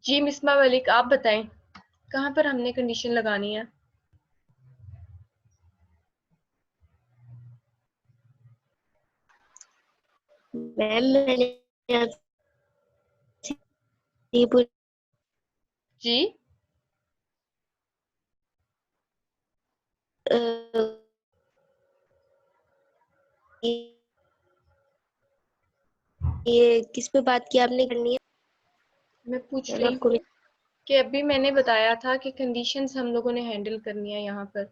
जी मिसबा मलिक, आप बताएं कहाँ पर हमने कंडीशन लगानी है। मैम मैंने आपसे ये जी ये किस पे बात की आपने करनी है मैं पूछ मैम रही आपको? हूँ कि अभी मैंने बताया था कि कंडीशंस हम लोगों ने हैंडल करनी है, यहाँ पर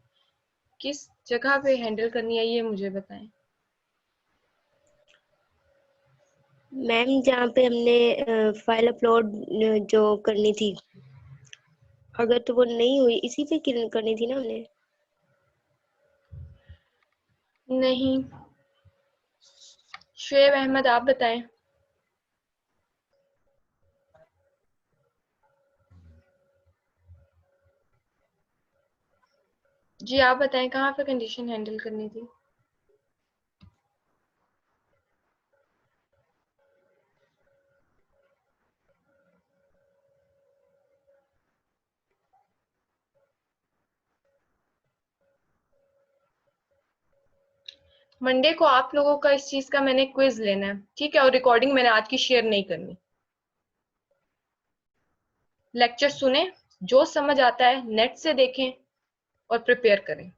किस जगह पे हैंडल करनी है ये मुझे बताएं। मैम जहाँ पे हमने फाइल अपलोड जो करनी थी, अगर तो वो नहीं हुई इसी पे करनी थी ना हमने। नहीं, शुएब अहमद आप बताएं। जी आप बताएं कहाँ पे कंडीशन हैंडल करनी थी। मंडे को आप लोगों का इस चीज का मैंने क्विज लेना है, ठीक है, और रिकॉर्डिंग मैंने आज की शेयर नहीं करनी। लेक्चर सुने, जो समझ आता है नेट से देखें और प्रिपेयर करें।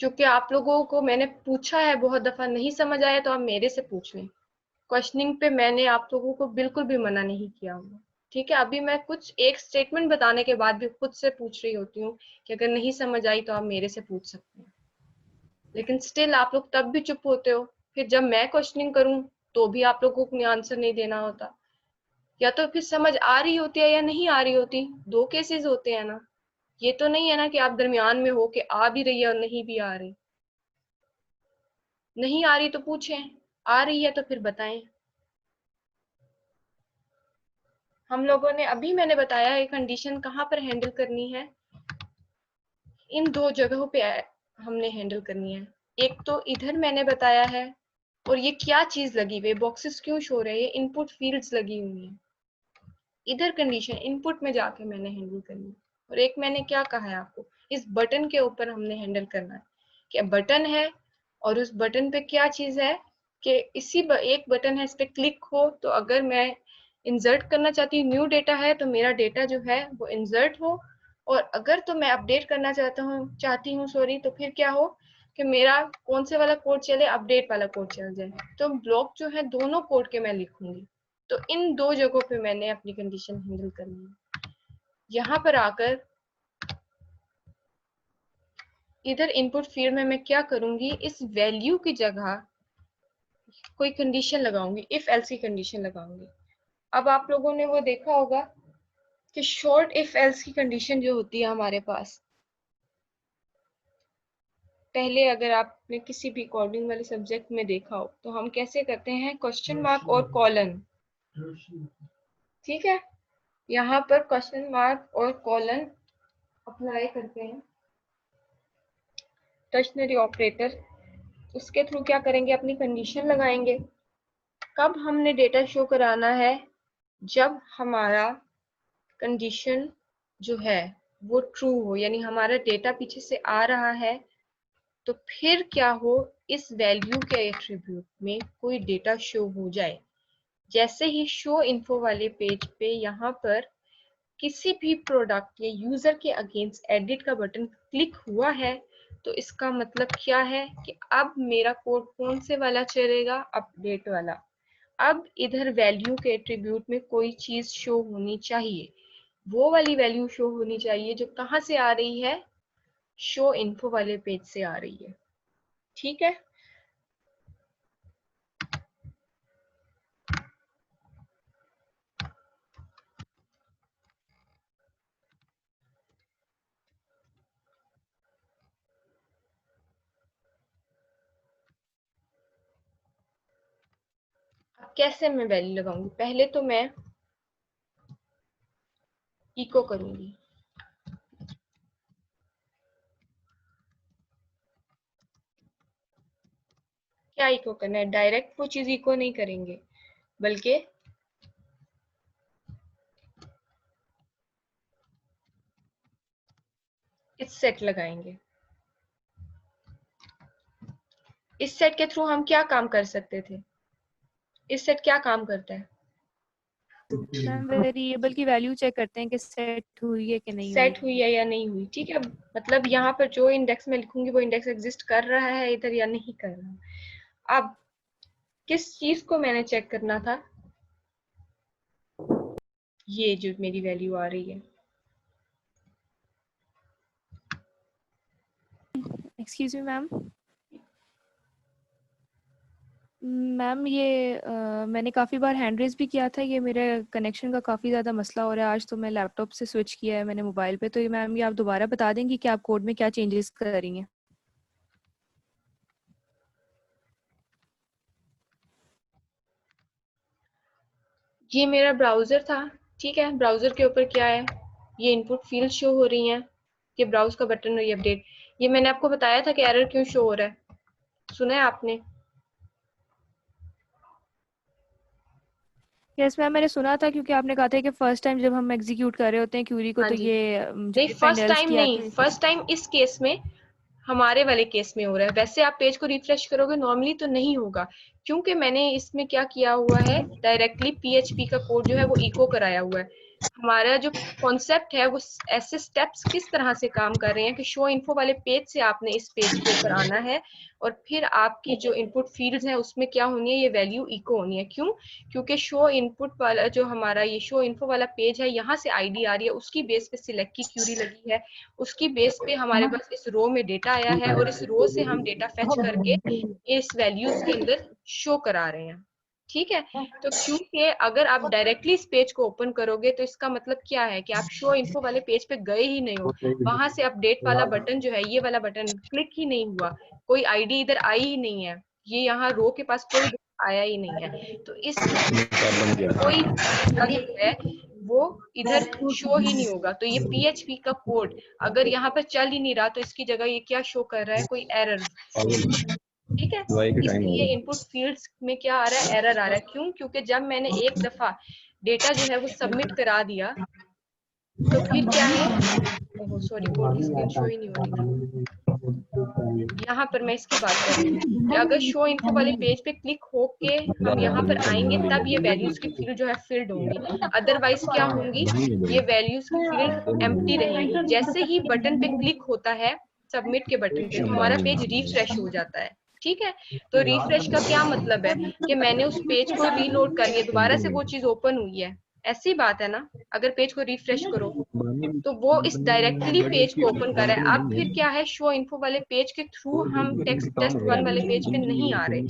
क्योंकि आप लोगों को मैंने पूछा है बहुत दफा, नहीं समझ आया तो आप मेरे से पूछ लें। क्वेश्चनिंग पे मैंने आप लोगों को बिल्कुल भी मना नहीं किया हुआ, ठीक है। अभी मैं कुछ एक स्टेटमेंट बताने के बाद भी खुद से पूछ रही होती हूँ कि अगर नहीं समझ आई तो आप मेरे से पूछ सकते हैं, लेकिन स्टिल आप लोग तब भी चुप होते हो। फिर जब मैं क्वेश्चनिंग करूं तो भी आप लोगों को आंसर नहीं देना होता, या तो फिर समझ आ रही होती है या नहीं आ रही होती। दो केसेस होते हैं ना, ये तो नहीं है ना कि आप दरमियान में हो कि आ भी रही है और नहीं भी आ रही। नहीं आ रही तो पूछें, आ रही है तो फिर बताएं। हम लोगों ने अभी मैंने बताया है कंडीशन कहाँ पर हैंडल करनी है, इन दो जगहों पे हमने हैंडल करनी है। एक तो इधर मैंने बताया है, और ये क्या चीज लगी हुई है, बॉक्सेस क्यों शो रहे हैं, ये इनपुट फील्ड्स लगी हुई हैं। इधर कंडीशन इनपुट में जाके मैंने हैंडल करनी है। और एक मैंने क्या कहा है आपको, इस बटन के ऊपर हमने हैंडल करना है। क्या बटन है, और उस बटन पे क्या चीज है कि एक बटन है, इस पे क्लिक हो तो अगर मैं इंसर्ट करना चाहती हूँ, न्यू डेटा है तो मेरा डेटा जो है वो इंसर्ट हो। और अगर तो मैं अपडेट करना चाहती हूँ सॉरी, तो फिर क्या हो कि मेरा कौन से वाला कोड चले, अपडेट वाला कोड चल जाए। तो ब्लॉक जो है दोनों कोड के मैं लिखूंगी। तो इन दो जगहों पे मैंने अपनी कंडीशन हैंडल करनी है। यहाँ पर आकर इधर इनपुट फील्ड में मैं क्या करूंगी, इस वैल्यू की जगह कोई कंडीशन लगाऊंगी, इफ एल्स की कंडीशन लगाऊंगी। अब आप लोगों ने वो देखा होगा कि शॉर्ट इफ एल्स की कंडीशन जो होती है हमारे पास, पहले अगर आपने किसी भी कोडिंग वाले सब्जेक्ट में देखा हो तो हम कैसे करते हैं, क्वेश्चन मार्क और कॉलन, ठीक है। यहाँ पर क्वेश्चन मार्क और कॉलन अप्लाई करते हैं, टर्शनरी ऑपरेटर। उसके थ्रू क्या करेंगे, अपनी कंडीशन लगाएंगे। कब हमने डेटा शो कराना है, जब हमारा कंडीशन जो है वो ट्रू हो, यानी हमारा डेटा पीछे से आ रहा है। तो फिर क्या हो, इस वैल्यू के एट्रीब्यूट में कोई डेटा शो हो जाए। जैसे ही शो इन्फो वाले पेज पे यहाँ पर किसी भी प्रोडक्ट या यूजर के अगेंस्ट एडिट का बटन क्लिक हुआ है, तो इसका मतलब क्या है कि अब मेरा कोड कौन से वाला चलेगा, अपडेट वाला। अब इधर वैल्यू के एट्रीब्यूट में कोई चीज शो होनी चाहिए, वो वाली वैल्यू शो होनी चाहिए जो कहाँ से आ रही है, शो इन्फो वाले पेज से आ रही है, ठीक है। अब कैसे मैं वैल्यू लगाऊंगी, पहले तो मैं इको करूंगी। क्या इको करना है, डायरेक्ट वो चीज इको नहीं करेंगे, बल्कि इस सेट लगाएंगे। इस सेट के थ्रू हम क्या काम कर सकते थे? इस सेट क्या काम करता है? मैम वेरिएबल की वैल्यू चेक करते हैं कि सेट हुई है कि नहीं हुई। सेट हुई है या नहीं हुई, ठीक है। मतलब यहाँ पर जो इंडेक्स में लिखूंगी वो इंडेक्स एग्जिस्ट कर रहा है इधर या नहीं कर रहा। अब किस चीज को मैंने चेक करना था? ये जो मेरी वैल्यू आ रही है, एक्सक्यूज मी मैम। मैम ये मैंने काफ़ी बार हैंड रेज भी किया था। ये मेरे कनेक्शन का काफ़ी ज़्यादा मसला हो रहा है। आज तो मैं लैपटॉप से स्विच किया है मैंने मोबाइल पे। तो ये मैम ये आप दोबारा बता देंगी कि आप कोड में क्या चेंजेस कर रही हैं? ये मेरा ब्राउजर था, ठीक है। ब्राउजर के ऊपर क्या है, ये इनपुट फील्ड शो हो रही हैं, ये ब्राउज का बटन और ये अपडेट। ये मैंने आपको बताया था कि एरर क्यों शो हो रहा है, सुना है आपने? यस मैम मैंने सुना था, क्योंकि आपने कहा था कि फर्स्ट टाइम जब हम एग्जीक्यूट कर रहे होते हैं क्यूरी को हाँ तो जी। ये जो नहीं, if and first else time की नहीं, आती है। फर्स्ट टाइम इस केस में, हमारे वाले केस में हो रहा है। वैसे आप पेज को रिफ्रेश करोगे नॉर्मली तो नहीं होगा, क्योंकि मैंने इसमें क्या किया हुआ है, डायरेक्टली पीएचपी का कोड जो है वो इको कराया हुआ है। हमारा जो कॉन्सेप्ट है वो ऐसे स्टेप्स किस तरह से काम कर रहे हैं कि शो इन्फो वाले पेज से आपने इस पेज के ऊपर आना है और फिर आपकी जो इनपुट फील्ड्स हैं उसमें क्या होनी है, ये वैल्यू इको होनी है। क्यों? क्योंकि शो इनपुट वाला जो हमारा ये शो इन्फो वाला पेज है, यहाँ से आईडी आ रही है, उसकी बेस पे सिलेक्ट की क्यूरी लगी है, उसकी बेस पे हमारे पास इस रो में डेटा आया है और इस रो से हम डेटा फेच करके इस वैल्यूज के अंदर शो करा रहे हैं, ठीक है। तो क्योंकि अगर आप डायरेक्टली इस पेज को ओपन करोगे तो इसका मतलब क्या है कि आप शो इन्फो वाले पेज पे गए ही नहीं हो, वहां से अपडेट वाला बटन जो है, ये वाला बटन क्लिक ही नहीं हुआ, कोई आईडी इधर आई ही नहीं है, ये यहाँ रो के पास कोई आया ही नहीं है। तो इस कोई डेटा जो है वो इधर शो ही नहीं होगा। तो ये पीएचपी का कोड अगर यहाँ पर चल ही नहीं रहा तो इसकी जगह ये क्या शो कर रहा है, कोई एरर शो कर रहा है, ठीक है। इसलिए इनपुट फील्ड्स में क्या आ रहा है, एरर आ रहा है। क्यों? क्योंकि जब मैंने एक दफा डेटा जो है वो सबमिट करा दिया तो फिर क्या है, ओहो सॉरी, कोड की स्क्रीन शो ही नहीं हो रही थी। यहाँ पर मैं इसकी बात कर रही हूँ कि अगर शो इन्फो वाले पेज पे क्लिक होके हम यहाँ पर आएंगे तब ये वैल्यूज की फील्ड जो है फिल्ड होंगी, अदरवाइज क्या होंगी, ये वैल्यूज की फील्ड एम्प्टी रहेंगी। जैसे ही बटन पे क्लिक होता है सबमिट के बटन पे तो हमारा पेज रिफ्रेश हो जाता है, ठीक है। तो रिफ्रेश का क्या मतलब है कि मैंने उस पेज को रीलोड कर लिया, दोबारा से वो चीज ओपन हुई है, ऐसी बात है ना। अगर पेज को रिफ्रेश करो तो वो इस डायरेक्टली पेज को ओपन कर रहा है। अब फिर क्या है, शो इन्फो वाले पेज के थ्रू हम टेक्स्ट टेस्ट वन वाले पेज पे नहीं आ रहे।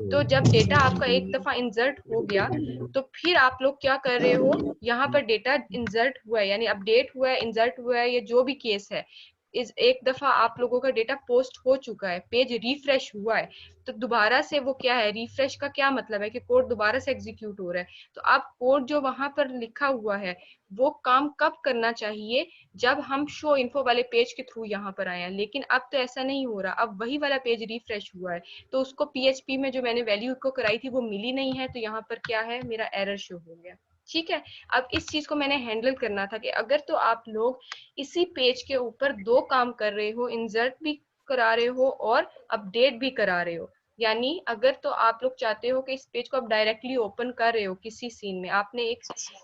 तो जब डेटा आपका एक दफा इंसर्ट हो गया तो फिर आप लोग क्या कर रहे हो, यहाँ पर डेटा इंसर्ट हुआ है यानी अपडेट हुआ है, इंसर्ट हुआ है, ये जो भी केस है, इस एक दफा आप लोगों का डेटा पोस्ट हो चुका है, पेज रिफ्रेश हुआ है, तो दोबारा से वो क्या है, रिफ्रेश का क्या मतलब है कि कोड दोबारा से एग्जीक्यूट हो रहा है। तो अब कोड जो वहां पर लिखा हुआ है वो काम कब करना चाहिए, जब हम शो इन्फो वाले पेज के थ्रू यहाँ पर आए हैं। लेकिन अब तो ऐसा नहीं हो रहा, अब वही वाला पेज रिफ्रेश हुआ है तो उसको पीएचपी में जो मैंने वैल्यू को कराई थी वो मिली नहीं है, तो यहाँ पर क्या है, मेरा एरर शो हो गया, ठीक है। अब इस चीज को मैंने हैंडल करना था कि अगर तो आप लोग इसी पेज के ऊपर दो काम कर रहे हो, इंसर्ट भी करा रहे हो और अपडेट भी करा रहे हो, यानी अगर तो आप लोग चाहते हो कि इस पेज को आप डायरेक्टली ओपन कर रहे हो किसी सीन में, आपने एक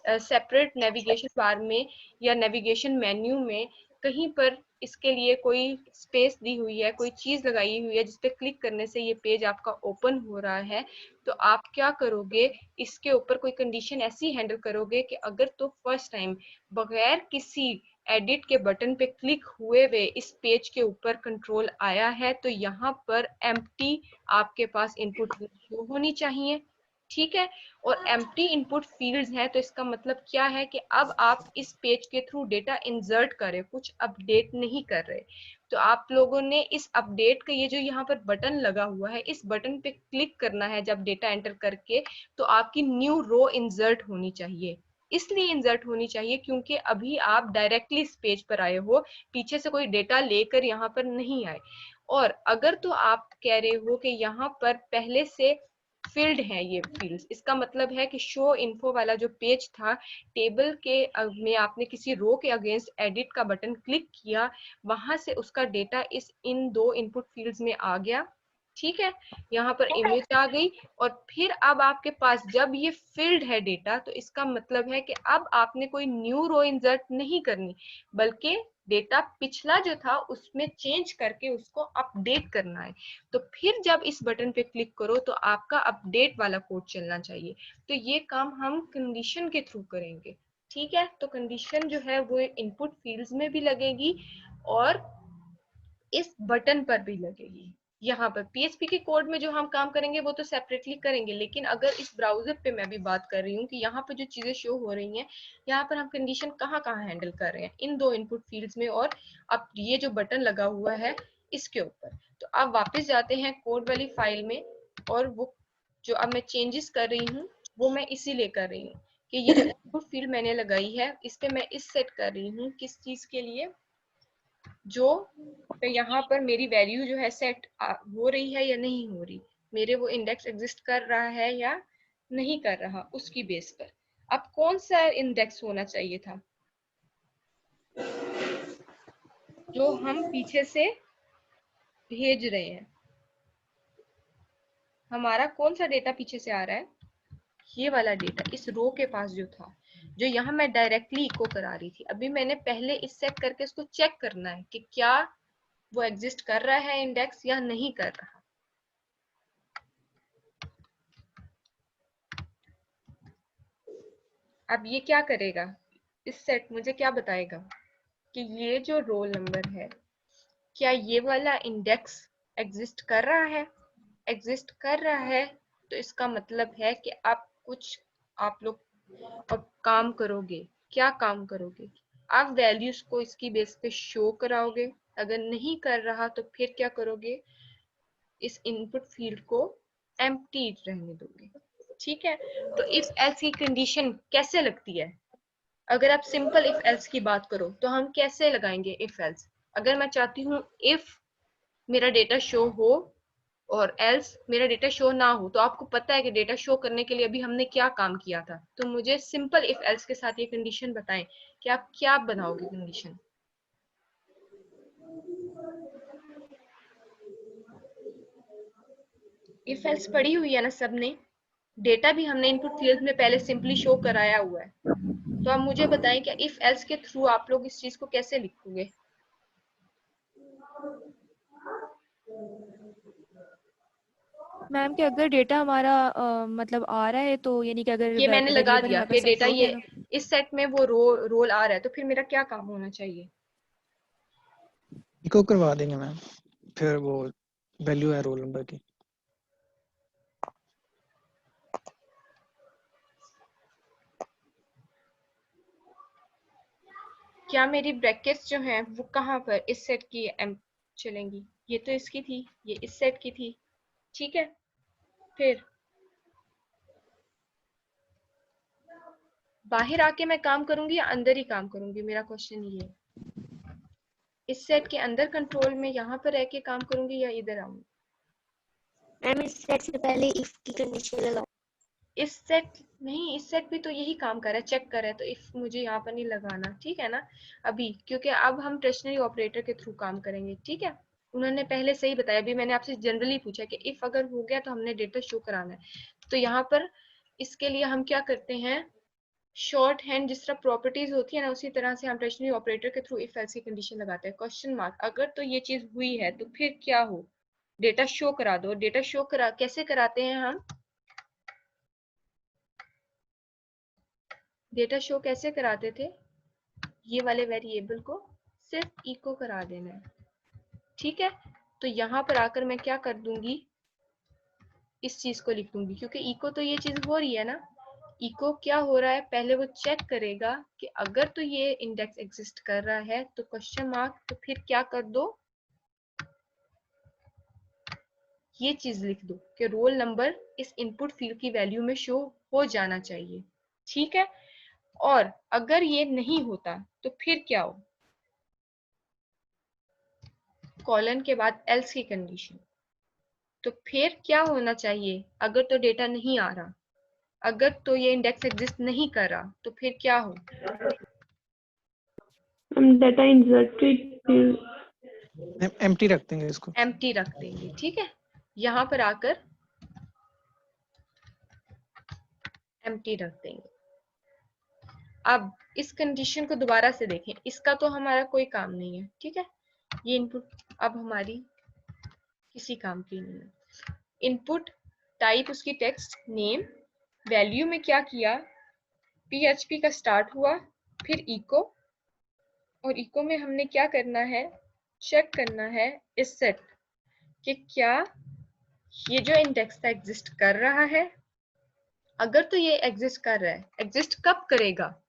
सेपरेट नेविगेशन बार में या नेविगेशन मेन्यू में कहीं पर इसके लिए कोई स्पेस दी हुई है, कोई चीज लगाई हुई है जिसपे क्लिक करने से ये पेज आपका ओपन हो रहा है, तो आप क्या करोगे, इसके ऊपर कोई कंडीशन ऐसी हैंडल करोगे कि अगर तो फर्स्ट टाइम बगैर किसी एडिट के बटन पे क्लिक हुए हुए इस पेज के ऊपर कंट्रोल आया है तो यहाँ पर एम्प्टी आपके पास इनपुट शो होनी चाहिए, ठीक है। और एम्प्टी इनपुट फील्ड्स हैं तो इसका मतलब क्या है कि अब आप इस पेज के थ्रू डेटा इंसर्ट कर रहे हो, कुछ अपडेट नहीं कर रहे। तो आप लोगों ने इस अपडेट का ये जो यहाँ पर बटन लगा हुआ है, इस बटन पे क्लिक करना है जब डेटा एंटर करके, तो आपकी न्यू रो इंसर्ट होनी चाहिए। इसलिए इंसर्ट होनी चाहिए क्योंकि अभी आप डायरेक्टली इस पेज पर आए हो, पीछे से कोई डेटा लेकर यहाँ पर नहीं आए। और अगर तो आप कह रहे हो कि यहाँ पर पहले से फिल्ड है ये फील्ड्स। इसका मतलब है कि शो इन्फो वाला जो पेज था, टेबल के में आपने किसी रो के अगेंस्ट एडिट का बटन क्लिक किया, वहां से उसका डेटा इन दो इनपुट फील्ड्स में आ गया। ठीक है, यहाँ पर इमेज आ गई, और फिर अब आपके पास जब ये फिल्ड है डेटा, तो इसका मतलब है कि अब आपने कोई न्यू रो इंसर्ट नहीं करनी, बल्कि डेटा पिछला जो था उसमें चेंज करके उसको अपडेट करना है। तो फिर जब इस बटन पे क्लिक करो तो आपका अपडेट वाला कोड चलना चाहिए। तो ये काम हम कंडीशन के थ्रू करेंगे। ठीक है, तो कंडीशन जो है वो इनपुट फील्ड्स में भी लगेगी और इस बटन पर भी लगेगी। यहाँ पर पीएचपी के कोड में जो हम काम करेंगे वो तो सेपरेटली करेंगे, लेकिन अगर इस ब्राउजर पे मैं भी बात कर रही हूँ कि यहाँ पर जो चीजें शो हो रही हैं, यहाँ पर हम कंडीशन कहाँ कहाँ हैंडल कर रहे हैं, इन दो इनपुट फील्ड्स में, और अब ये जो बटन लगा हुआ है इसके ऊपर। तो अब वापस जाते हैं कोड वाली फाइल में, और वो जो अब मैं चेंजेस कर रही हूँ वो मैं इसीलिए कर रही हूँ कि ये जो इनपुट फील्ड मैंने लगाई है इस पे मैं इस सेट कर रही हूँ किस चीज के लिए, जो तो यहाँ पर मेरी वैल्यू जो है सेट हो रही है या नहीं हो रही, मेरे वो इंडेक्स एग्जिस्ट कर रहा है या नहीं कर रहा, उसकी बेस पर। अब कौन सा इंडेक्स होना चाहिए था जो हम पीछे से भेज रहे हैं, हमारा कौन सा डेटा पीछे से आ रहा है, ये वाला डेटा इस रो के पास जो था, जो यहाँ मैं डायरेक्टली इको करा रही थी। अभी मैंने पहले इस सेट करके इसको चेक करना है कि क्या वो एग्जिस्ट कर रहा है इंडेक्स या नहीं कर रहा। अब ये क्या करेगा, इस सेट मुझे क्या बताएगा कि ये जो रोल नंबर है क्या ये वाला इंडेक्स एग्जिस्ट कर रहा है। एग्जिस्ट कर रहा है तो इसका मतलब है कि आप लोग अब काम करोगे। क्या काम करोगे, आप वैल्यूज को इसकी बेस पे शो कराओगे। अगर नहीं कर रहा तो फिर क्या करोगे, इस इनपुट फील्ड को एम्प्टी रहने दोगे। ठीक है, तो इफ एल्स की कंडीशन कैसे लगती है, अगर आप सिंपल इफ एल्स की बात करो तो हम कैसे लगाएंगे इफ एल्स। अगर मैं चाहती हूँ इफ मेरा डेटा शो हो और एल्स मेरा डेटा शो ना हो, तो आपको पता है कि डेटा शो करने के लिए अभी हमने क्या काम किया था। तो मुझे सिंपल इफ एल्स के साथ ये कंडीशन बताएं कि आप क्या बनाओगे कंडीशन। इफ एल्स पढ़ी हुई है ना सबने, डेटा भी हमने इनपुट फील्ड में पहले सिंपली शो कराया हुआ है। तो आप मुझे बताएं कि इफ एल्स के थ्रू आप लोग इस चीज को कैसे लिखोगे। मैम कि अगर डेटा हमारा मतलब आ रहा है तो यानी कि अगर ये मैंने लगा वेरिएबल दिया हमारे कि पास सेट डेटा हो ये गया ना। इस सेट में वो रोल आ रहा है, तो फिर मेरा क्या काम होना चाहिए। इको करवा देंगे मैम, फिर वो वैल्यू है रोल नंबर की। क्या मेरी ब्रैकेट्स जो हैं वो कहाँ पर इस सेट की एम चलेंगी, ये तो इसकी थी, ये इस सेट की थी। ठीक है, फिर बाहर आके मैं काम करूंगी या अंदर ही काम करूंगी, मेरा क्वेश्चन ये है। इस सेट के अंदर कंट्रोल में यहाँ पर रह के काम करूंगी या इधर आऊंगी। मैम इस सेट से पहले इफ की कंडीशन लगाओ। इस सेट नहीं, इस सेट भी तो यही काम कर रहा है, चेक कर रहा है, तो इफ मुझे यहाँ पर नहीं लगाना। ठीक है ना अभी, क्योंकि अब हम टर्शनरी ऑपरेटर के थ्रू काम करेंगे। ठीक है, उन्होंने पहले सही बताया, अभी मैंने आपसे जनरली पूछा कि इफ अगर हो गया तो हमने डेटा शो कराना है। तो यहाँ पर इसके लिए हम क्या करते हैं, शॉर्ट हैंड जिस तरह प्रॉपर्टीज होती है ना, उसी तरह से हम टर्शनरी ऑपरेटर के थ्रू इफ एल्स की कंडीशन लगाते हैं। क्वेश्चन मार्क, अगर तो ये चीज हुई है तो फिर क्या हो, डेटा शो करा दो। डेटा शो करा कैसे कराते हैं हम, डेटा शो कैसे कराते थे, ये वाले वेरिएबल को सिर्फ इको करा देना है। ठीक है, तो यहाँ पर आकर मैं क्या कर दूंगी, इस चीज को लिख दूंगी, क्योंकि इको तो ये चीज हो रही है ना। इको क्या हो रहा है, पहले वो चेक करेगा कि अगर तो ये इंडेक्स एग्जिस्ट कर रहा है तो क्वेश्चन मार्क, तो फिर क्या कर दो, ये चीज लिख दो कि रोल नंबर इस इनपुट फील्ड की वैल्यू में शो हो जाना चाहिए। ठीक है, और अगर ये नहीं होता तो फिर क्या हो, कॉलन के बाद एल्स की कंडीशन। तो फिर क्या होना चाहिए? अगर तो डेटा नहीं आ रहा, अगर तो ये इंडेक्स एग्जिस्ट नहीं कर रहा, तो फिर क्या हो? हम डाटा इंसर्टेड एम्प्टी रख देंगे इसको। एम्प्टी रख देंगे, ठीक है। यहाँ पर आकर एम्प्टी रख देंगे। अब इस कंडीशन को दोबारा से देखें, इसका तो हमारा कोई काम नहीं है, ठीक है। ये इनपुट अब हमारी किसी काम की नहीं है। इनपुट टाइप उसकी टेक्स्ट नेम, वैल्यू में क्या किया, PHP का स्टार्ट हुआ, फिर इको, और इको में हमने क्या करना है, चेक करना है इस सेट कि क्या ये जो इंडेक्स था एग्जिस्ट कर रहा है। अगर तो ये एग्जिस्ट कर रहा है, एग्जिस्ट कब करेगा?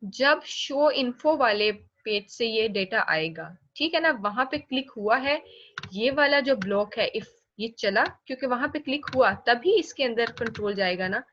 जब शो इन्फो वाले पेज से ये डेटा आएगा, ठीक है ना। वहां पे क्लिक हुआ है, ये वाला जो ब्लॉक है इफ ये चला, क्योंकि वहां पे क्लिक हुआ तभी इसके अंदर कंट्रोल जाएगा ना,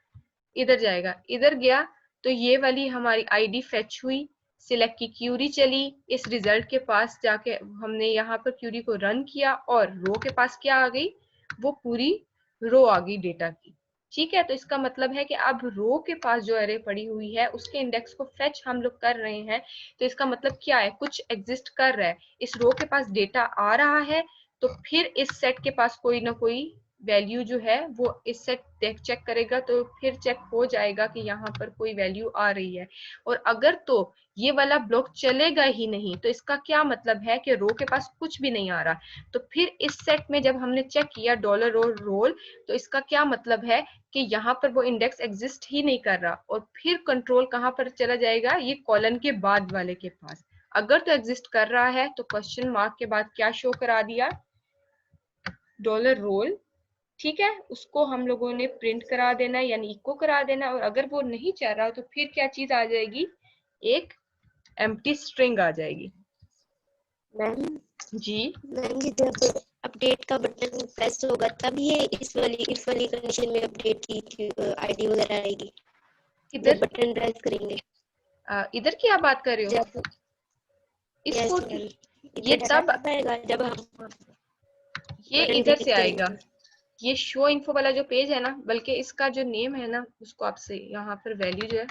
इधर जाएगा, इधर गया तो ये वाली हमारी आईडी फेच हुई, सिलेक्ट की क्यूरी चली, इस रिजल्ट के पास जाके हमने यहाँ पर क्यूरी को रन किया और रो के पास क्या आ गई, वो पूरी रो आ गई डेटा की, ठीक है। तो इसका मतलब है कि अब रो के पास जो एरे पड़ी हुई है उसके इंडेक्स को फेच हम लोग कर रहे हैं। तो इसका मतलब क्या है, कुछ एग्जिस्ट कर रहा है, इस रो के पास डेटा आ रहा है, तो फिर इस सेट के पास कोई ना कोई वैल्यू जो है वो इस सेट चेक करेगा, तो फिर चेक हो जाएगा कि यहाँ पर कोई वैल्यू आ रही है। और अगर तो ये वाला ब्लॉक चलेगा ही नहीं, तो इसका क्या मतलब है कि रो के पास कुछ भी नहीं आ रहा। तो फिर इस सेट में जब हमने चेक किया डॉलर और रोल, तो इसका क्या मतलब है कि यहाँ पर वो इंडेक्स एग्जिस्ट ही नहीं कर रहा, और फिर कंट्रोल कहाँ पर चला जाएगा, ये कॉलन के बाद वाले के पास। अगर तो एग्जिस्ट कर रहा है तो क्वेश्चन मार्क के बाद क्या शो करा दिया, डॉलर रोल, ठीक है, उसको हम लोगों ने प्रिंट करा देना है, यानी इको करा देना है। और अगर वो नहीं चाह रहा तो फिर क्या चीज आ जाएगी, एक एम्प्टी स्ट्रिंग आ जाएगी। मैम जी मैम ये जब अपडेट का बटन प्रेस होगा तब ये इस वाली कंडीशन में अपडेट की आईडी वगैरह आएगी, इधर जब बटन प्रेस करेंगे इधर की आप बात कर रहे हो, जब इसको यस मैम ये तब तब आएगा जब हम ये बटन इधर क्लिक से आएगा, करेंगे। ये शो इन्फो वाला जो पेज है ना, बल्कि इसका जो नेम है ना उसको आपसे यहाँ पर वैल्यू जो है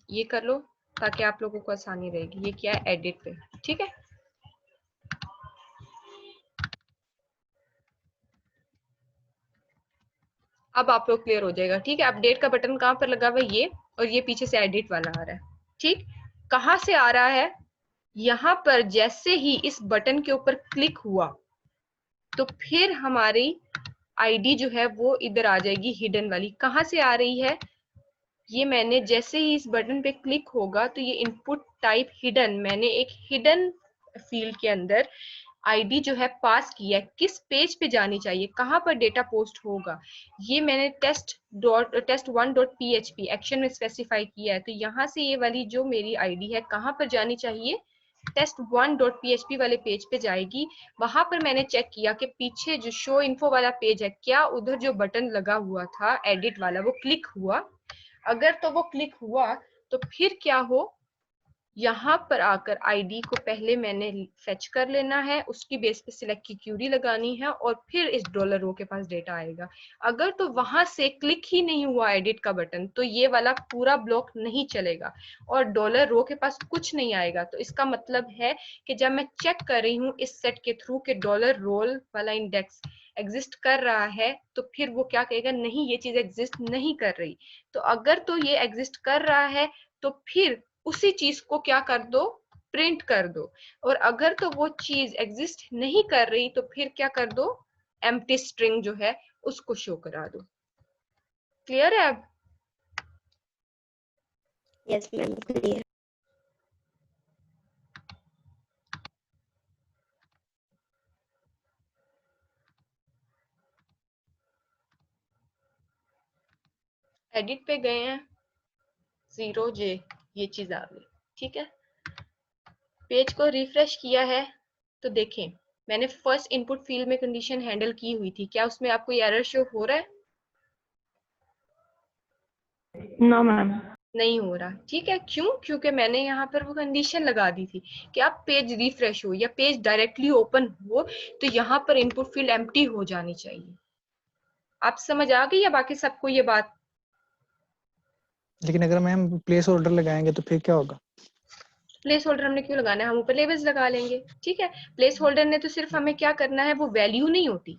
ये कर लो ताकि आप लोगों को आसानी रहेगी। ये क्या है, एडिट पे, ठीक है। अब आप लोग क्लियर हो जाएगा, ठीक है। अपडेट का बटन कहाँ पर लगा हुआ है, ये, और ये पीछे से एडिट वाला आ रहा है, ठीक। कहाँ से आ रहा है, यहाँ पर जैसे ही इस बटन के ऊपर क्लिक हुआ तो फिर हमारी आईडी जो है वो इधर आ जाएगी, हिडन वाली। कहाँ से आ रही है, ये मैंने जैसे ही इस बटन पे क्लिक होगा तो ये इनपुट टाइप हिडन, मैंने एक हिडन फील्ड के अंदर आईडी जो है पास किया है, किस पेज पे जानी चाहिए, कहाँ पर डेटा पोस्ट होगा, ये मैंने test1.php एक्शन में स्पेसिफाई किया है। तो यहाँ से ये वाली जो मेरी आईडी है कहाँ पर जानी चाहिए, test1.php वाले पेज पे जाएगी। वहां पर मैंने चेक किया कि पीछे जो शो इन्फो वाला पेज है, क्या उधर जो बटन लगा हुआ था एडिट वाला वो क्लिक हुआ। अगर तो वो क्लिक हुआ तो फिर क्या हो, यहाँ पर आकर आईडी को पहले मैंने फेच कर लेना है, उसकी बेस पे सिलेक्ट की क्यूरी लगानी है, और फिर इस डॉलर रो के पास डेटा आएगा। अगर तो वहां से क्लिक ही नहीं हुआ एडिट का बटन, तो ये वाला पूरा ब्लॉक नहीं चलेगा और डॉलर रो के पास कुछ नहीं आएगा। तो इसका मतलब है कि जब मैं चेक कर रही हूँ इस सेट के थ्रू कि डॉलर रोल वाला इंडेक्स एग्जिस्ट कर रहा है, तो फिर वो क्या कहेगा, नहीं ये चीज एग्जिस्ट नहीं कर रही। तो अगर तो ये एग्जिस्ट कर रहा है तो फिर उसी चीज को क्या कर दो, प्रिंट कर दो। और अगर तो वो चीज एग्जिस्ट नहीं कर रही तो फिर क्या कर दो, एम्प्टी स्ट्रिंग जो है उसको शो करा दो। क्लियर है अब? Yes ma'am clear. एडिट पे गए हैं, 0J ये चीज आ गई, ठीक है। पेज को रिफ्रेश किया है तो देखें मैंने फर्स्ट इनपुट फील्ड में कंडीशन हैंडल की हुई थी, क्या उसमें आपको एरर शो हो रहा है? No ma'am. नहीं हो रहा, ठीक है। क्यों? क्योंकि मैंने यहाँ पर वो कंडीशन लगा दी थी कि आप पेज रिफ्रेश हो या पेज डायरेक्टली ओपन हो तो यहाँ पर इनपुट फील्ड एम्प्टी हो जानी चाहिए। आप समझ आ गई या बाकी सबको ये बात? लेकिन अगर मैम प्लेस होल्डर लगाएंगे तो फिर क्या होगा? प्लेस होल्डर हमने क्यों लगाना है? हम ऊपर लेबल्स लगा लेंगे, ठीक है। प्लेस होल्डर ने तो सिर्फ हमें क्या करना है, वो वैल्यू नहीं होती।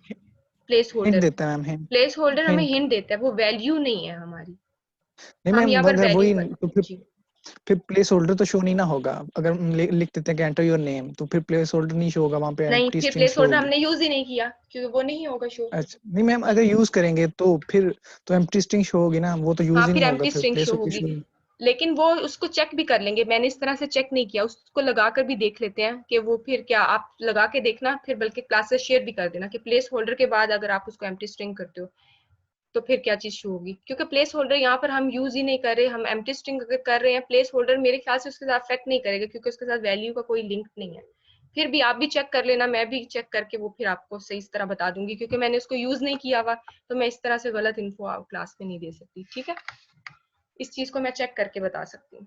प्लेस हिंट होल्डर देता है मैम, हिंट। प्लेस होल्डर हमें हिंट हिंट देता है, वो वैल्यू नहीं है हमारी। नहीं हम मैम, यहाँ पर अगर वैल्यू वही तो कर जी। फिर प्लेस होल्डर तो शो नहीं ना होगा। अगर हम लिख देते हैं कि एंटर योर नेम, तो फिर प्लेस होल्डर नहीं शो होगा, वहां पे नहीं, एम्प्टी फिर स्ट्रिंग प्लेस शो होल्डर होगी। हमने यूज ही नहीं किया क्योंकि वो नहीं होगा शो। अच्छा नहीं मैम, अगर यूज करेंगे तो फिर तो एम्प्टी स्ट्रिंग शो होगी ना, वो तो हाँ, यूज ही फिर नहीं होगा, एम्प्टी फिर स्ट्रिंग प्लेस शो होल्डर होगी, शो नहीं। लेकिन वो उसको चेक भी कर लेंगे। मैंने इस तरह से चेक नहीं किया, उसको लगा कर भी देख लेते हैं कि वो फिर क्या। आप लगा के देखना, फिर बल्कि क्लासेस शेयर भी कर देना कि प्लेस होल्डर के बाद अगर आप उसको एम्प्टी स्ट्रिंग करते हो तो फिर क्या चीज शो होगी। क्योंकि प्लेस होल्डर यहाँ पर हम यूज ही नहीं कर रहे, हम एम्प्टी स्ट्रिंग अगर कर रहे हैं, प्लेस होल्डर मेरे ख्याल से उसके साथ अफेक्ट नहीं करेगा क्योंकि उसके साथ वैल्यू का कोई लिंक नहीं है। फिर भी आप भी चेक कर लेना, मैं भी चेक करके वो फिर आपको सही इस तरह बता दूंगी, क्योंकि मैंने उसको यूज नहीं किया हुआ तो मैं इस तरह से गलत इन्फो क्लास में नहीं दे सकती, ठीक है। इस चीज को मैं चेक करके बता सकती हूँ।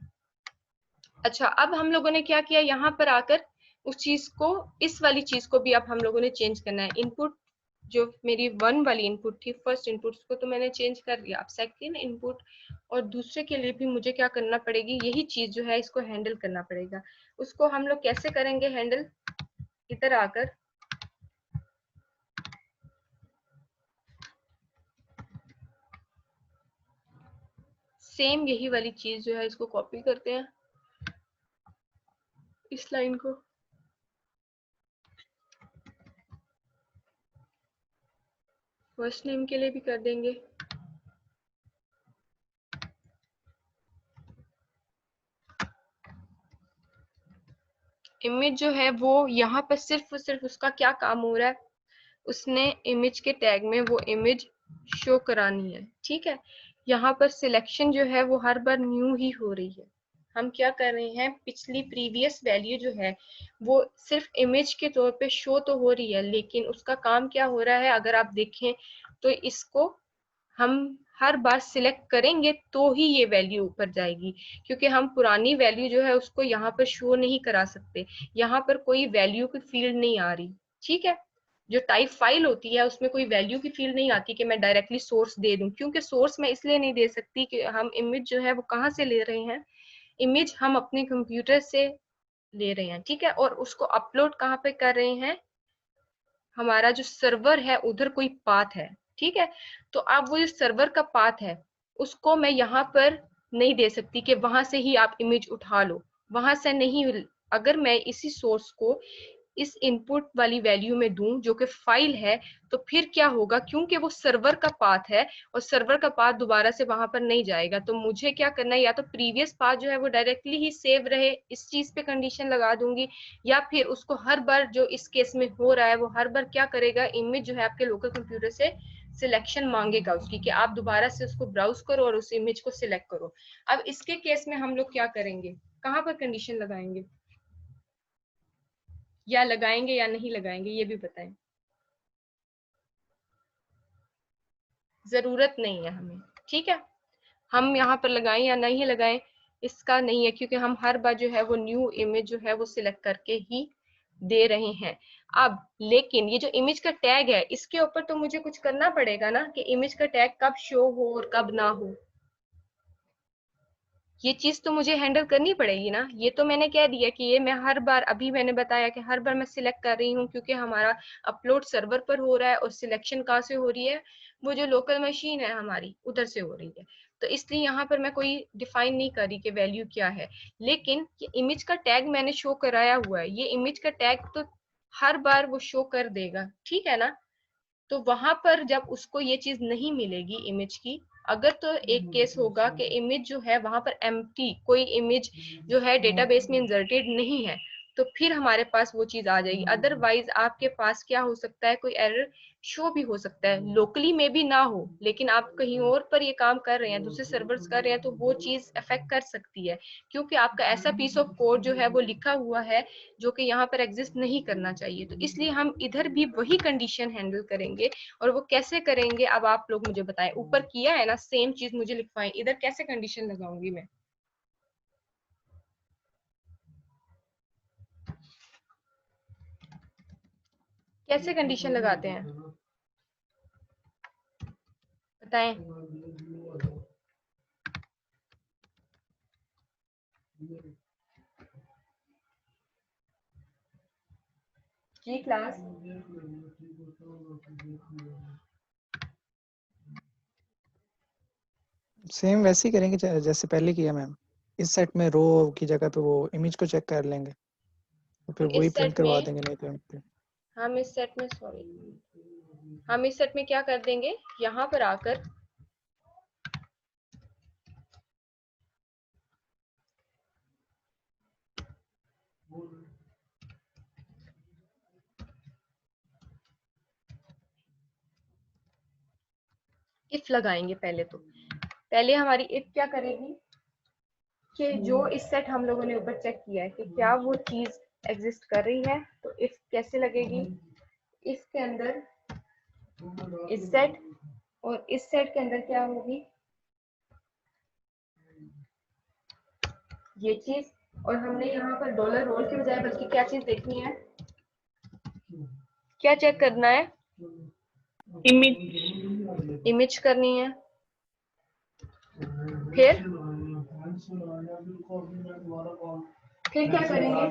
अच्छा, अब हम लोगों ने क्या किया, यहाँ पर आकर उस चीज को, इस वाली चीज को भी अब हम लोगों ने चेंज करना है। इनपुट जो मेरी 1 वाली इनपुट थी, फर्स्ट इनपुट, उसको तो मैंने चेंज कर दिया। अब सेकंड इनपुट और दूसरे के लिए भी मुझे क्या करना पड़ेगी, यही चीज जो है इसको हैंडल करना पड़ेगा। उसको हम लोग कैसे करेंगे हैंडल? इधर आकर सेम यही वाली चीज जो है इसको कॉपी करते हैं, इस लाइन को। फर्स्ट नेम के लिए भी कर देंगे। इमेज जो है वो यहाँ पर सिर्फ और सिर्फ उसका क्या काम हो रहा है, उसने इमेज के टैग में वो इमेज शो करानी है, ठीक है। यहाँ पर सिलेक्शन जो है वो हर बार न्यू ही हो रही है। हम क्या कर रहे हैं, पिछली प्रीवियस वैल्यू जो है वो सिर्फ इमेज के तौर पे शो तो हो रही है, लेकिन उसका काम क्या हो रहा है, अगर आप देखें तो इसको हम हर बार सिलेक्ट करेंगे तो ही ये वैल्यू ऊपर जाएगी, क्योंकि हम पुरानी वैल्यू जो है उसको यहाँ पर शो नहीं करा सकते। यहाँ पर कोई वैल्यू की फील्ड नहीं आ रही, ठीक है। जो टाइप फाइल होती है उसमें कोई वैल्यू की फील्ड नहीं आती कि मैं डायरेक्टली सोर्स दे दूं, क्योंकि सोर्स मैं इसलिए नहीं दे सकती कि हम इमेज जो है वो कहाँ से ले रहे हैं, इमेज हम अपने कंप्यूटर से ले रहे हैं, ठीक है। और उसको अपलोड कहाँ पे कर रहे हैं, हमारा जो सर्वर है उधर कोई पाथ है, ठीक है। तो अब वो जो सर्वर का पाथ है उसको मैं यहाँ पर नहीं दे सकती कि वहां से ही आप इमेज उठा लो, वहां से नहीं। अगर मैं इसी सोर्स को इस इनपुट वाली वैल्यू में दूं जो कि फाइल है, तो फिर क्या होगा, क्योंकि वो सर्वर का पाथ है और सर्वर का पाथ दोबारा से वहां पर नहीं जाएगा, तो मुझे क्या करना है, या तो प्रीवियस पाथ जो है वो डायरेक्टली ही सेव रहे, इस चीज पे कंडीशन लगा दूंगी, या फिर उसको हर बार जो इस केस में हो रहा है वो हर बार क्या करेगा, इमेज जो है आपके लोकल कंप्यूटर से सिलेक्शन मांगेगा उसकी कि आप दोबारा से उसको ब्राउज करो और उस इमेज को सिलेक्ट करो। अब इसके केस में हम लोग क्या करेंगे, कहाँ पर कंडीशन लगाएंगे, या लगाएंगे या नहीं लगाएंगे, ये भी बताएं। जरूरत नहीं है हमें, ठीक है। हम यहाँ पर लगाएं या नहीं लगाएं इसका नहीं है, क्योंकि हम हर बार जो है वो न्यू इमेज जो है वो सिलेक्ट करके ही दे रहे हैं। अब लेकिन ये जो इमेज का टैग है इसके ऊपर तो मुझे कुछ करना पड़ेगा ना, कि इमेज का टैग कब शो हो और कब ना हो, ये चीज तो मुझे हैंडल करनी पड़ेगी ना। ये तो मैंने कह दिया कि ये मैं हर बार, अभी मैंने बताया कि हर बार मैं सिलेक्ट कर रही हूँ क्योंकि हमारा अपलोड सर्वर पर हो रहा है और सिलेक्शन कहाँ से हो रही है, वो जो लोकल मशीन है हमारी उधर से हो रही है। तो इसलिए यहाँ पर मैं कोई डिफाइन नहीं कर रही कि वैल्यू क्या है, लेकिन ये इमेज का टैग मैंने शो कराया हुआ है, ये इमेज का टैग तो हर बार वो शो कर देगा, ठीक है ना। तो वहां पर जब उसको ये चीज नहीं मिलेगी इमेज की, अगर तो एक केस होगा कि इमेज जो है वहां पर एम्प्टी, कोई इमेज जो है डेटाबेस में इंसर्टेड नहीं है, तो फिर हमारे पास वो चीज आ जाएगी। अदरवाइज आपके पास क्या हो सकता है, कोई एरर शो भी हो सकता है, लोकली में भी ना हो, लेकिन आप कहीं और पर ये काम कर रहे हैं, दूसरे सर्वर्स कर रहे हैं, तो वो चीज अफेक्ट कर सकती है, क्योंकि आपका ऐसा पीस ऑफ कोड जो है वो लिखा हुआ है जो कि यहाँ पर एग्जिस्ट नहीं करना चाहिए। तो इसलिए हम इधर भी वही कंडीशन हैंडल करेंगे। और वो कैसे करेंगे अब आप लोग मुझे बताएं, ऊपर किया है ना सेम चीज मुझे लिखवाएं, इधर कैसे कंडीशन लगाऊंगी मैं। कैसे कंडीशन लगाते हैं बताएं। जी क्लास। सेम वैसे ही करेंगे जैसे पहले किया मैम। इस सेट में रो की जगह पे वो इमेज को चेक कर लेंगे तो फिर वही इस प्रिंट सेट करवा में देंगे, नहीं तो हम इस सेट में क्या कर देंगे, यहाँ पर आकर इफ लगाएंगे। पहले हमारी इफ क्या करेगी कि जो इस सेट हम लोगों ने ऊपर चेक किया है कि क्या वो चीज एग्जिस्ट कर रही है, तो इफ कैसे लगेगी, इफ के अंदर इस सेट और इस सेट के अंदर क्या होगी ये चीज। और हमने यहाँ पर डॉलर रोल के बजाय बल्कि क्या चीज देखनी है, क्या चेक करना है, इमेज करनी है। फिर क्या करेंगे,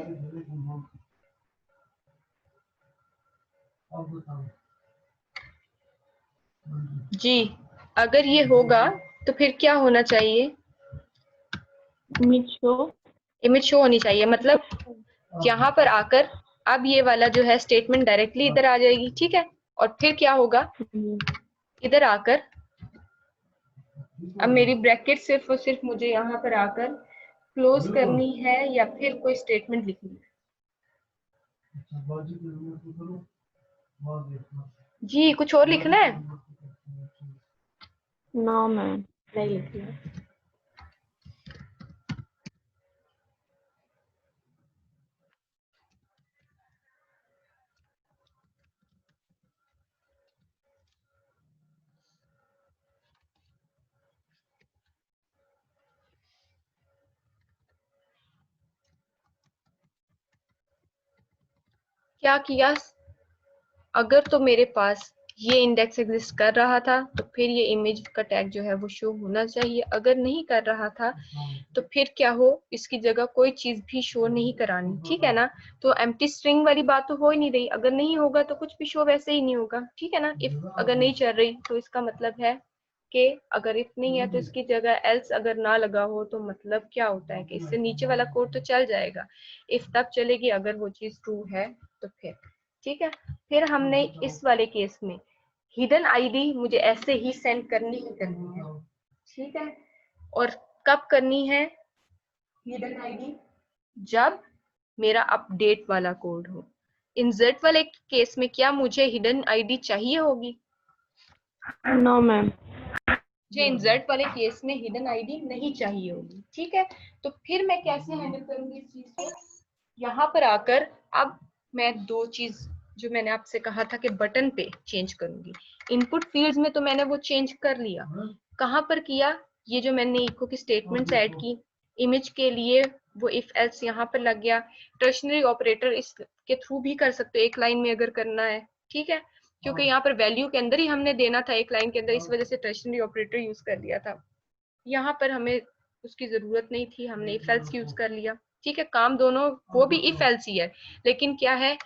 जी अगर ये होगा तो फिर क्या होना चाहिए, इमेज शो होनी चाहिए। मतलब यहाँ पर आकर अब ये वाला जो है स्टेटमेंट डायरेक्टली इधर आ जाएगी, ठीक है। और फिर क्या होगा, इधर आकर अब मेरी ब्रैकेट सिर्फ और सिर्फ मुझे यहाँ पर आकर क्लोज करनी है या फिर कोई स्टेटमेंट लिखनी है। जी कुछ और लिखना है, नो मैम। नहीं लिखना है। क्या किया, अगर तो मेरे पास ये इंडेक्स एग्जिस्ट कर रहा था तो फिर ये इमेज का टैग जो है वो शो होना चाहिए। अगर नहीं कर रहा था तो फिर क्या हो, इसकी जगह कोई चीज भी शो नहीं करानी, ठीक है ना। तो एम्प्टी स्ट्रिंग वाली बात तो हो ही नहीं रही, अगर नहीं होगा तो कुछ भी शो वैसे ही नहीं होगा, ठीक है ना। इफ अगर नहीं चल रही तो इसका मतलब है कि अगर इफ नहीं है तो इसकी जगह एल्स अगर ना लगा हो तो मतलब क्या होता है कि इससे नीचे वाला कोड तो चल जाएगा। इफ तब चलेगी अगर वो चीज ट्रू है तो फिर, ठीक है। फिर हमने इस वाले केस में हिडन आईडी मुझे ऐसे ही सेंड करनी ही करनी है, ठीक है। और कब करनी है हिडन आईडी, जब मेरा अपडेट वाला कोड हो। इंसर्ट वाले केस में क्या मुझे हिडन आईडी चाहिए होगी, नो मैम। जो इंसर्ट वाले केस में हिडन आईडी नहीं चाहिए होगी, ठीक है। तो फिर मैं कैसे हैंडल करूंगी इस चीज को, यहाँ पर आकर अब मैं दो चीज जो मैंने आपसे कहा था कि बटन पे चेंज करूंगी। इनपुट फील्ड्स में तो मैंने वो चेंज कर लिया, कहाँ पर किया, ये जो मैंने इको की स्टेटमेंट्स ऐड की, इमेज के लिए वो इफ एल्स यहाँ पर लग गया। टर्शनरी ऑपरेटर इसके थ्रू भी कर सकते हो एक लाइन में अगर करना है, ठीक है, क्योंकि यहाँ पर वैल्यू के अंदर ही हमने देना था एक लाइन के अंदर, इस वजह से टर्शनरी ऑपरेटर यूज कर लिया था। यहाँ पर हमें उसकी जरूरत नहीं थी, हमने इफ एल्स यूज कर लिया, ठीक है। काम दोनों वो भी इफ एल्स ही है, लेकिन क्या है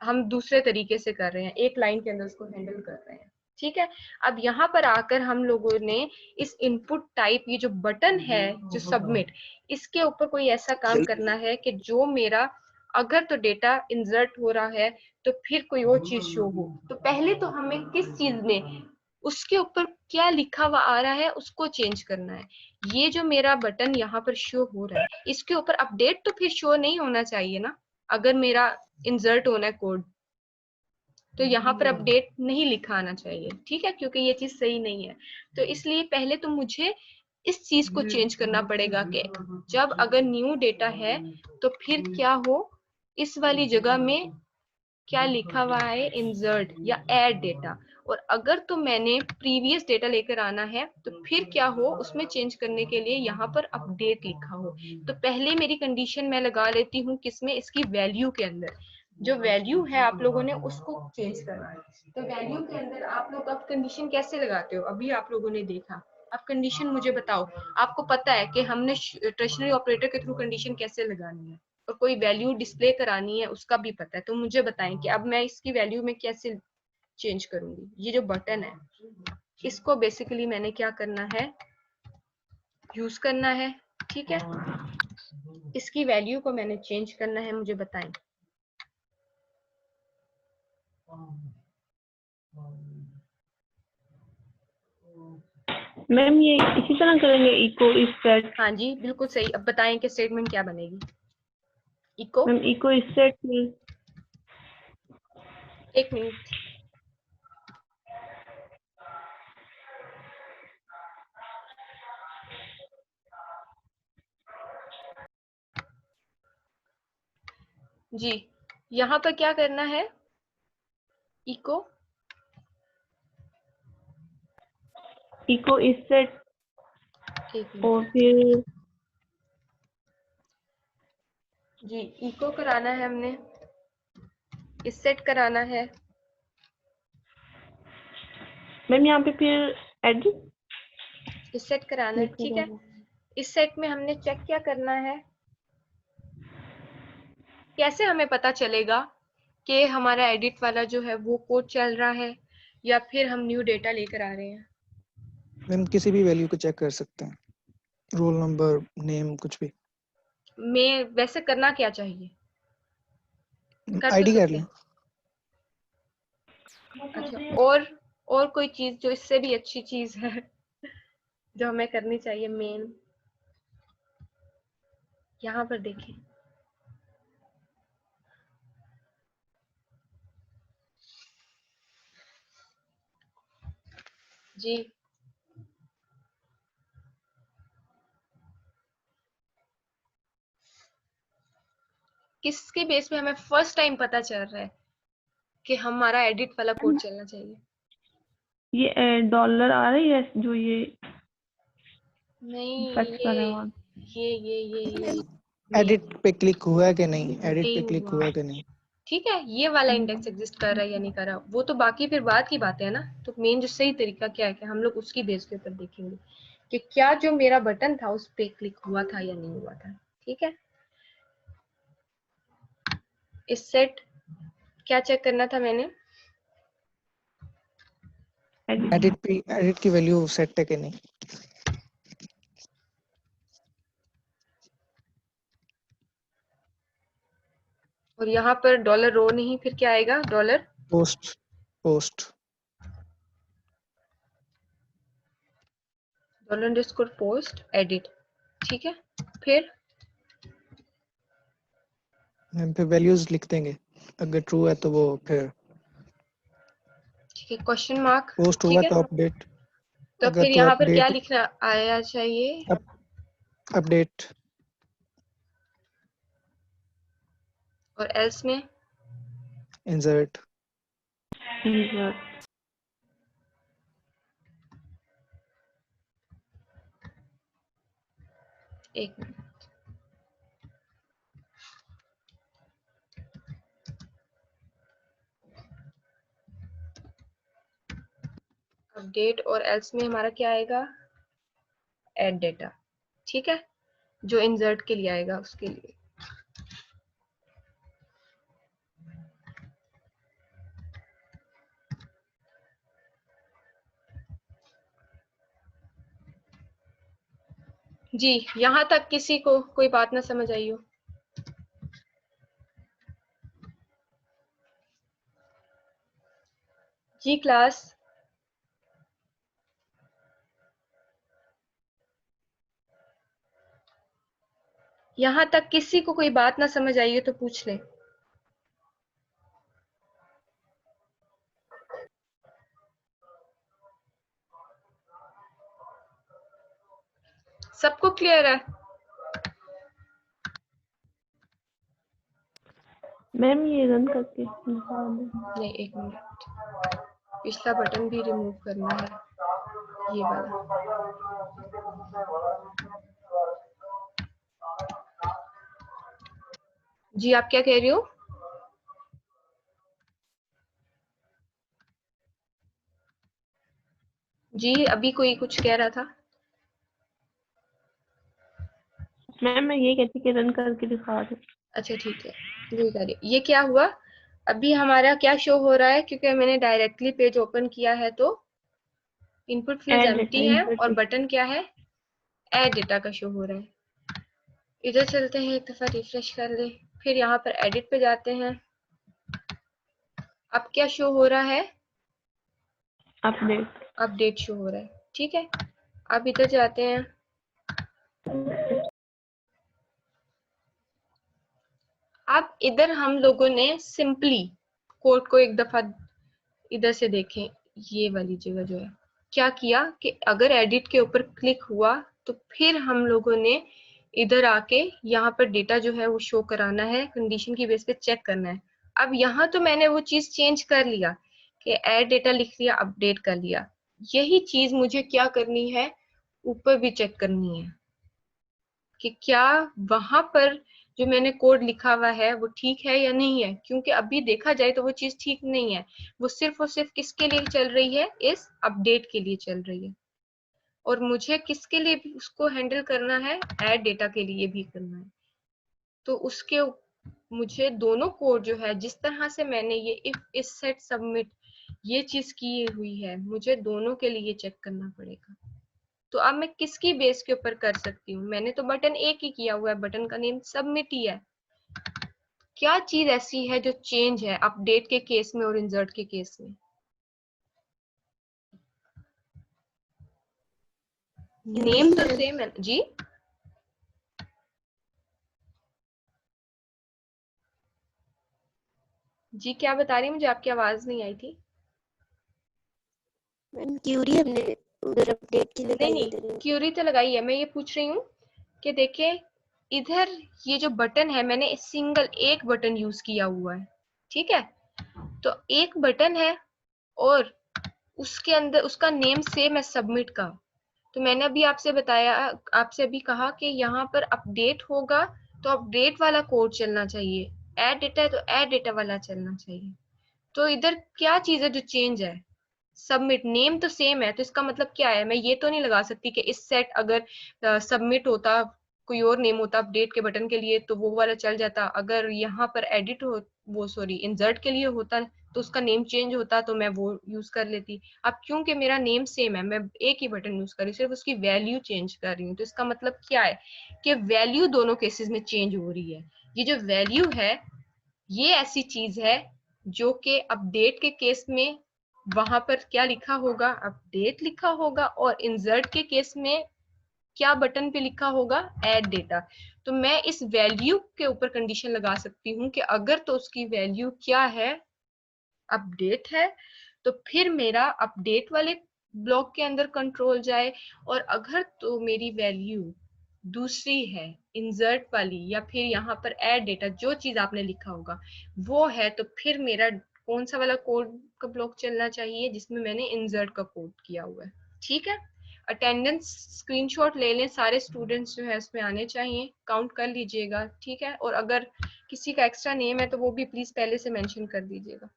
हम दूसरे तरीके से कर रहे हैं, एक लाइन के अंदर उसको हैंडल कर रहे हैं, ठीक है। अब यहाँ पर आकर हम लोगों ने इस इनपुट टाइप, ये जो बटन है जो सबमिट, इसके ऊपर कोई ऐसा काम करना है कि जो मेरा अगर तो डेटा इंसर्ट हो रहा है तो फिर कोई और चीज शो हो। तो पहले तो हमें किस चीज में उसके ऊपर क्या लिखा हुआ आ रहा है उसको चेंज करना है। ये जो मेरा बटन यहाँ पर शो हो रहा है इसके ऊपर अपडेट तो फिर शो नहीं होना चाहिए ना, अगर मेरा इंसर्ट होना है कोड तो यहाँ पर अपडेट नहीं लिखा आना चाहिए, ठीक है, क्योंकि ये चीज सही नहीं है। तो इसलिए पहले तो मुझे इस चीज को चेंज करना पड़ेगा कि जब अगर न्यू डेटा है तो फिर क्या हो, इस वाली जगह में क्या लिखा हुआ है, इंसर्ट या ऐड डेटा। और अगर तो मैंने प्रीवियस डेटा लेकर आना है तो फिर क्या हो, उसमें चेंज करने के लिए यहाँ पर अपडेट लिखा हो। तो पहले मेरी कंडीशन मैं लगा लेती हूँ किसमें, इसकी वैल्यू के अंदर। जो वैल्यू है आप लोगों ने उसको चेंज करना है। तो वैल्यू के अंदर आप लोग अब कंडीशन कैसे लगाते हो, अभी आप लोगों ने देखा। अब कंडीशन मुझे बताओ, आपको पता है कि हमने टर्शनरी ऑपरेटर के थ्रू कंडीशन कैसे लगानी है, और कोई वैल्यू डिस्प्ले करानी है उसका भी पता है। तो मुझे बताएं कि अब मैं इसकी वैल्यू में कैसे चेंज करूंगी। ये जो बटन है इसको बेसिकली मैंने क्या करना है, यूज करना है, ठीक है। इसकी वैल्यू को मैंने चेंज करना है, मुझे बताएं। मैम ये इसी तरह करेंगे, इको इस सेट। हाँ जी बिल्कुल सही। अब बताएं कि स्टेटमेंट क्या बनेगी। इको, मैम इको इस सेट में। एक मिनट, जी यहाँ पर क्या करना है, इको इको इस सेट एक मिनट और फिर जी, इको कराना है हमने, इस सेट कराना है। मैम यहाँ पे फिर एडिट इस सेट कराना है, ठीक है। इस सेट में हमने चेक क्या करना है, कैसे हमें पता चलेगा कि हमारा एडिट वाला जो है वो कोड चल रहा है या फिर हम न्यू डेटा लेकर आ रहे हैं। मैम किसी भी वैल्यू को चेक कर सकते हैं, रोल नंबर, नेम, कुछ भी। मैं वैसे करना क्या चाहिए, कर तो आईडी कर सकते लें। हैं। अच्छा, और कोई चीज जो इससे भी अच्छी चीज है जो हमें करनी चाहिए मेन, यहाँ पर देखें। जी किसके बेस पे हमें फर्स्ट टाइम पता चल रहा है कि हमारा एडिट वाला कोड चलना चाहिए। ये डॉलर आ रही है जो ये नहीं, फैक्स कर रहे हैं वहाँ। ये एडिट पे क्लिक हुआ है कि नहीं, एडिट पे नहीं क्लिक हुआ, हुआ कि नहीं। ठीक है। ये वाला इंडेक्स एग्जिस्ट कर रहा है या नहीं कर रहा, वो तो बाकी फिर बात की बात है ना। तो मेन जो सही तरीका क्या है कि हम लोग उसकी बेस के ऊपर देखेंगे कि क्या जो मेरा बटन था उस पे क्लिक हुआ था या नहीं हुआ था, ठीक है। इस सेट क्या चेक करना था मैंने, एडिट की वैल्यू सेट है कि नहीं। और यहाँ पर डॉलर रो नहीं, फिर क्या आएगा, dollar post, post. Dollar underscore post edit, ठीक है। फिर मैम फिर वैल्यूज लिख देंगे, अगर ट्रू है तो वो फिर ठीक है, क्वेश्चन मार्क, पोस्ट ठीक हुआ है। तो अपडेट, तो अगर फिर तो यहाँ पर क्या अपडेट, लिखना आया चाहिए, अपडेट। और एल्स में इंसर्ट। एक मिनट, अपडेट और एल्स में हमारा क्या आएगा, ऐड डेटा, ठीक है। जो इंसर्ट के लिए आएगा उसके लिए जी। यहाँ तक किसी को कोई बात ना समझ आई हो। जी क्लास, यहाँ तक किसी को कोई बात ना समझ आई हो तो पूछ ले। सबको क्लियर है। मैम ये रन करके दिखा दो। नहीं, एक मिनट, पिछला बटन भी रिमूव करना है, ये वाला। जी आप क्या कह रही हो। जी अभी कोई कुछ कह रहा था? मैम मैं ये कहती कि रन करके दिखा दो। अच्छा ठीक है, वही करिए। ये क्या हुआ, अभी हमारा क्या शो हो रहा है, क्योंकि मैंने डायरेक्टली पेज ओपन किया है तो इनपुट फील्ड ऐड एम्प्टी है और बटन क्या है, ऐड डेटा का शो हो रहा है। इधर चलते हैं, एक दफा रिफ्रेश कर ले, फिर यहाँ पर एडिट पे जाते हैं। अब क्या शो हो रहा है, अपडेट। अपडेट शो हो रहा है। ठीक है, अब इधर जाते हैं, अब इधर हम लोगों ने सिंपली कोड को एक दफा इधर से देखें, ये वाली जगह जो है क्या किया कि अगर एडिट के ऊपर क्लिक हुआ तो फिर हम लोगों ने इधर आके यहाँ पर डेटा जो है वो शो कराना है, कंडीशन की बेस पे चेक करना है। अब यहाँ तो मैंने वो चीज चेंज कर लिया कि ऐड डेटा लिख लिया, अपडेट कर लिया। यही चीज मुझे क्या करनी है, ऊपर भी चेक करनी है कि क्या वहां पर जो मैंने कोड लिखा हुआ है वो ठीक है या नहीं है, क्योंकि अभी देखा जाए तो वो चीज ठीक नहीं है। वो सिर्फ और सिर्फ किसके लिए चल रही है, इस अपडेट के लिए चल रही है, और मुझे किसके लिए भी उसको हैंडल करना है, ऐड डेटा के लिए भी करना है। तो उसके मुझे दोनों कोड जो है, जिस तरह से मैंने ये इफ इस सेट सबमिट ये चीज की हुई है, मुझे दोनों के लिए चेक करना पड़ेगा। तो अब मैं किसकी बेस के ऊपर कर सकती हूँ, मैंने तो बटन एक ही किया हुआ है, बटन का नेम सबमिट ही है। क्या चीज ऐसी है जो चेंज है अपडेट के केस में और इंसर्ट के केस में? नेम तो सेम है जी। जी क्या बता रही है, मुझे आपकी आवाज नहीं आई थी। मैम क्यूरी हमने उधर अपडेट की नहीं लगाई नहीं, इधर। क्यूरी तो लगाई है, मैं ये पूछ रही हूँ कि देखिए इधर ये जो बटन है, मैंने सिंगल एक बटन यूज किया हुआ है, ठीक है। तो एक बटन है और उसके अंदर उसका नेम सेम है सबमिट का। तो मैंने अभी आपसे बताया, आपसे अभी कहा कि यहाँ पर अपडेट होगा तो अपडेट वाला कोड चलना चाहिए, ऐड डेटा है तो ऐड डेटा वाला चलना चाहिए। तो इधर क्या चीज है जो चेंज है, सबमिट। नेम तो सेम है, तो इसका मतलब क्या है, मैं ये तो नहीं लगा सकती कि इस सेट अगर सबमिट होता कोई और नेम होता अपडेट के बटन के लिए तो वो वाला चल जाता, अगर यहाँ पर एडिट हो वो सॉरी इंसर्ट के लिए होता तो उसका नेम चेंज होता तो मैं वो यूज कर लेती। अब क्योंकि मेरा नेम सेम है, मैं एक ही बटन यूज कर रही हूँ, सिर्फ उसकी वैल्यू चेंज कर रही हूँ, तो इसका मतलब क्या है कि वैल्यू दोनों केसेस में चेंज हो रही है। ये जो वैल्यू है ये ऐसी चीज है जो कि अपडेट के केस में वहां पर क्या लिखा होगा, अपडेट लिखा होगा, और इंसर्ट के केस में क्या बटन पे लिखा होगा, ऐड डेटा। तो मैं इस वैल्यू के ऊपर कंडीशन लगा सकती हूँ कि अगर तो उसकी वैल्यू क्या है, अपडेट है, तो फिर मेरा अपडेट वाले ब्लॉक के अंदर कंट्रोल जाए, और अगर तो मेरी वैल्यू दूसरी है इंसर्ट वाली या फिर यहाँ पर ऐड डेटा जो चीज आपने लिखा होगा वो है, तो फिर मेरा कौन सा वाला कोड का ब्लॉक चलना चाहिए जिसमें मैंने इंसर्ट का कोड किया हुआ है। ठीक है, अटेंडेंस स्क्रीनशॉट ले लें, सारे स्टूडेंट्स जो है इसमें आने चाहिए, काउंट कर लीजिएगा। ठीक है, और अगर किसी का एक्स्ट्रा नेम है तो वो भी प्लीज पहले से मेंशन कर दीजिएगा।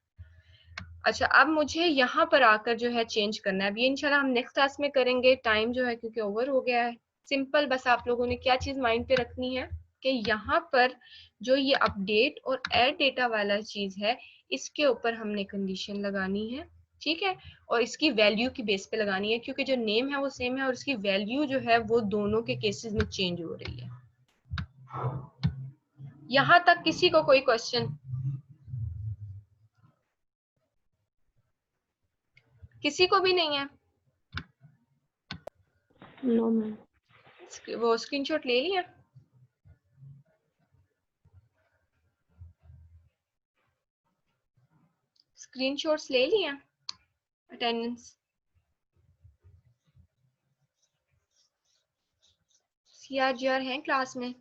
अच्छा, अब मुझे यहाँ पर आकर जो है चेंज करना है। अब ये इंशाल्लाह हम नेक्स्ट क्लास में करेंगे, टाइम जो है क्योंकि ओवर हो गया है। सिंपल बस आप लोगों ने क्या चीज माइंड पे रखनी है कि यहाँ पर जो ये अपडेट और ऐड डेटा वाला चीज है इसके ऊपर हमने कंडीशन लगानी है। ठीक है, और इसकी वैल्यू की बेस पे लगानी है, क्योंकि जो नेम है वो सेम है और इसकी वैल्यू जो है वो दोनों के केसेस में चेंज हो रही है। यहाँ तक किसी को कोई क्वेश्चन? किसी को भी नहीं है? No ma'am. वो स्क्रीनशॉट ले लिया? स्क्रीनशॉट्स ले लिया अटेंडेंस? सीआरजीआर हैं क्लास में?